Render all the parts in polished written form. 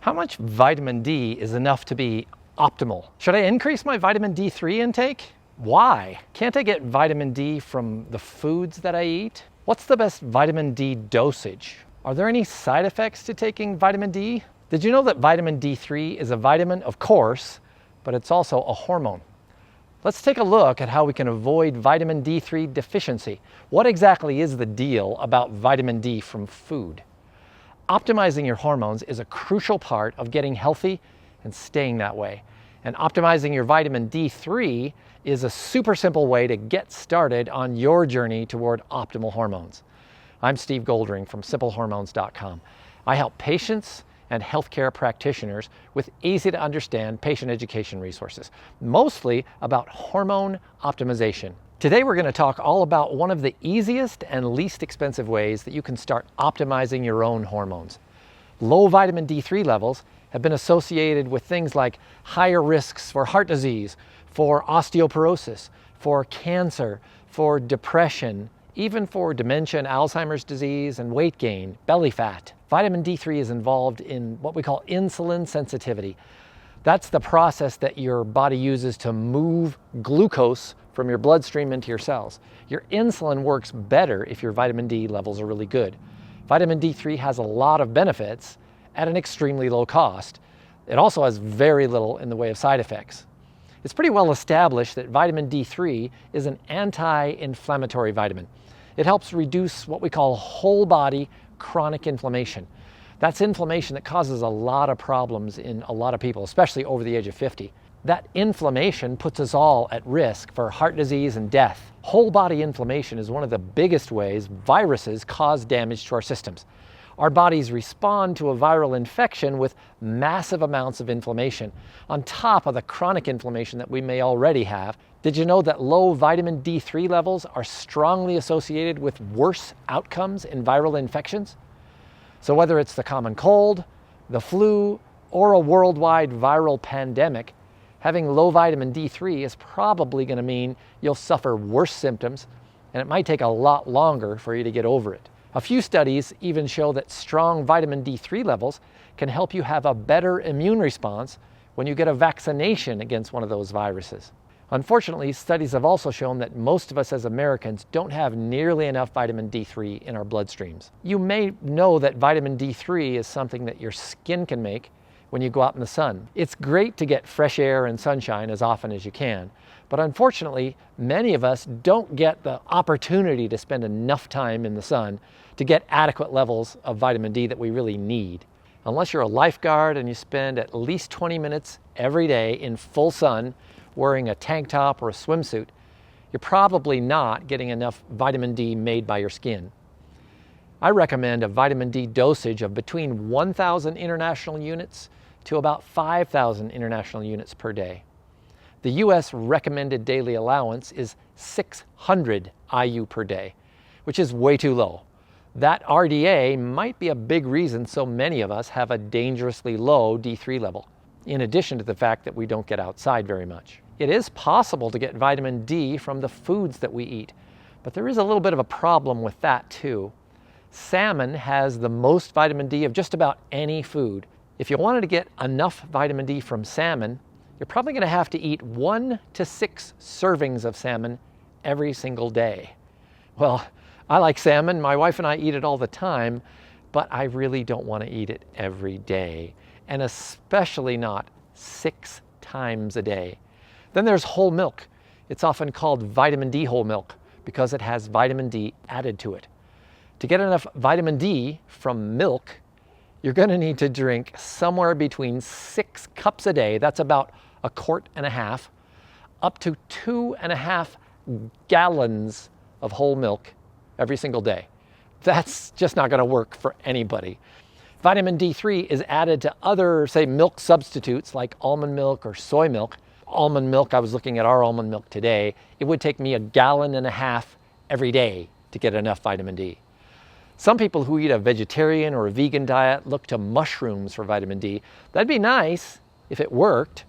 How much vitamin D is enough to be optimal? Should I increase my vitamin D3 intake? Why? Can't I get vitamin D from the foods that I eat? What's the best vitamin D dosage? Are there any side effects to taking vitamin D? Did you know that vitamin D3 is a vitamin, of course, but it's also a hormone? Let's take a look at how we can avoid vitamin D3 deficiency. What exactly is the deal about vitamin D from food? Optimizing your hormones is a crucial part of getting healthy and staying that way. And optimizing your vitamin D3 is a super simple way to get started on your journey toward optimal hormones. I'm Steve Goldring from simplehormones.com. I help patients and healthcare practitioners with easy to understand patient education resources, mostly about hormone optimization. Today we're going to talk all about one of the easiest and least expensive ways that you can start optimizing your own hormones. Low vitamin D3 levels have been associated with things like higher risks for heart disease, for osteoporosis, for cancer, for depression, even for dementia and Alzheimer's disease and weight gain, belly fat. Vitamin D3 is involved in what we call insulin sensitivity. That's the process that your body uses to move glucose from your bloodstream into your cells. Your insulin works better if your vitamin D levels are really good. Vitamin D3 has a lot of benefits at an extremely low cost. It also has very little in the way of side effects. It's pretty well established that vitamin D3 is an anti-inflammatory vitamin. It helps reduce what we call whole body chronic inflammation. That's inflammation that causes a lot of problems in a lot of people, especially over the age of 50. That inflammation puts us all at risk for heart disease and death. Whole body inflammation is one of the biggest ways viruses cause damage to our systems. Our bodies respond to a viral infection with massive amounts of inflammation, on top of the chronic inflammation that we may already have. Did you know that low vitamin D3 levels are strongly associated with worse outcomes in viral infections? So whether it's the common cold, the flu, or a worldwide viral pandemic, having low vitamin D3 is probably going to mean you'll suffer worse symptoms, and it might take a lot longer for you to get over it. A few studies even show that strong vitamin D3 levels can help you have a better immune response when you get a vaccination against one of those viruses. Unfortunately, studies have also shown that most of us as Americans don't have nearly enough vitamin D3 in our bloodstreams. You may know that vitamin D3 is something that your skin can make when you go out in the sun. It's great to get fresh air and sunshine as often as you can, but unfortunately, many of us don't get the opportunity to spend enough time in the sun to get adequate levels of vitamin D that we really need. Unless you're a lifeguard and you spend at least 20 minutes every day in full sun wearing a tank top or a swimsuit, you're probably not getting enough vitamin D made by your skin. I recommend a vitamin D dosage of between 1,000 international units to about 5,000 international units per day. The US recommended daily allowance is 600 IU per day, which is way too low. That RDA might be a big reason so many of us have a dangerously low D3 level, in addition to the fact that we don't get outside very much. It is possible to get vitamin D from the foods that we eat, but there is a little bit of a problem with that too. Salmon has the most vitamin D of just about any food. If you wanted to get enough vitamin D from salmon, you're probably going to have to eat 1 to 6 servings of salmon every single day. Well, I like salmon. My wife and I eat it all the time, but I really don't want to eat it every day, and especially not 6 times a day. Then there's whole milk. It's often called vitamin D whole milk because it has vitamin D added to it. To get enough vitamin D from milk, you're going to need to drink somewhere between 6 cups a day, that's about 1.5 quarts, up to 2.5 gallons of whole milk every single day. That's just not going to work for anybody. Vitamin D3 is added to other, say, milk substitutes like almond milk or soy milk. Almond milk, I was looking at our almond milk today, it would take me 1.5 gallons every day to get enough vitamin D. Some people who eat a vegetarian or a vegan diet look to mushrooms for vitamin D. That'd be nice if it worked,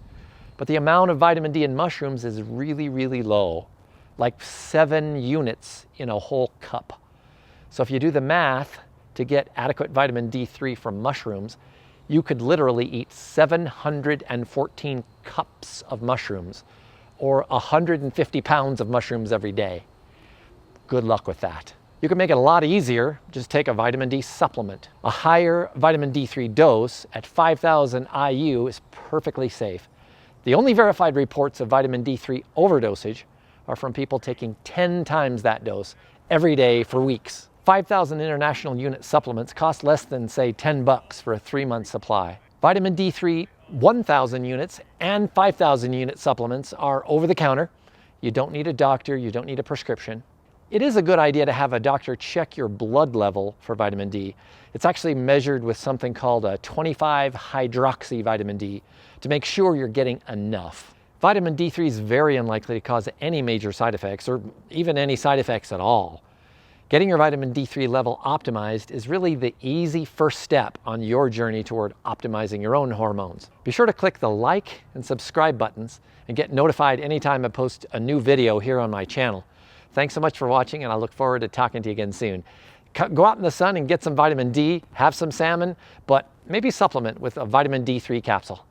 but the amount of vitamin D in mushrooms is really, really low, like 7 units in a whole cup. So if you do the math to get adequate vitamin D3 from mushrooms, you could literally eat 714 cups of mushrooms or 150 pounds of mushrooms every day. Good luck with that. You can make it a lot easier. Just take a vitamin D supplement. A higher vitamin D3 dose at 5,000 IU is perfectly safe. The only verified reports of vitamin D3 overdosage are from people taking 10 times that dose every day for weeks. 5,000 international unit supplements cost less than, say, $10 for a 3-month supply. Vitamin D3 1,000 units and 5,000 unit supplements are over the counter. You don't need a doctor, you don't need a prescription. It is a good idea to have a doctor check your blood level for vitamin D. It's actually measured with something called a 25-hydroxy vitamin D to make sure you're getting enough. Vitamin D3 is very unlikely to cause any major side effects or even any side effects at all. Getting your vitamin D3 level optimized is really the easy first step on your journey toward optimizing your own hormones. Be sure to click the like and subscribe buttons and get notified anytime I post a new video here on my channel. Thanks so much for watching, and I look forward to talking to you again soon. Go out in the sun and get some vitamin D, have some salmon, but maybe supplement with a vitamin D3 capsule.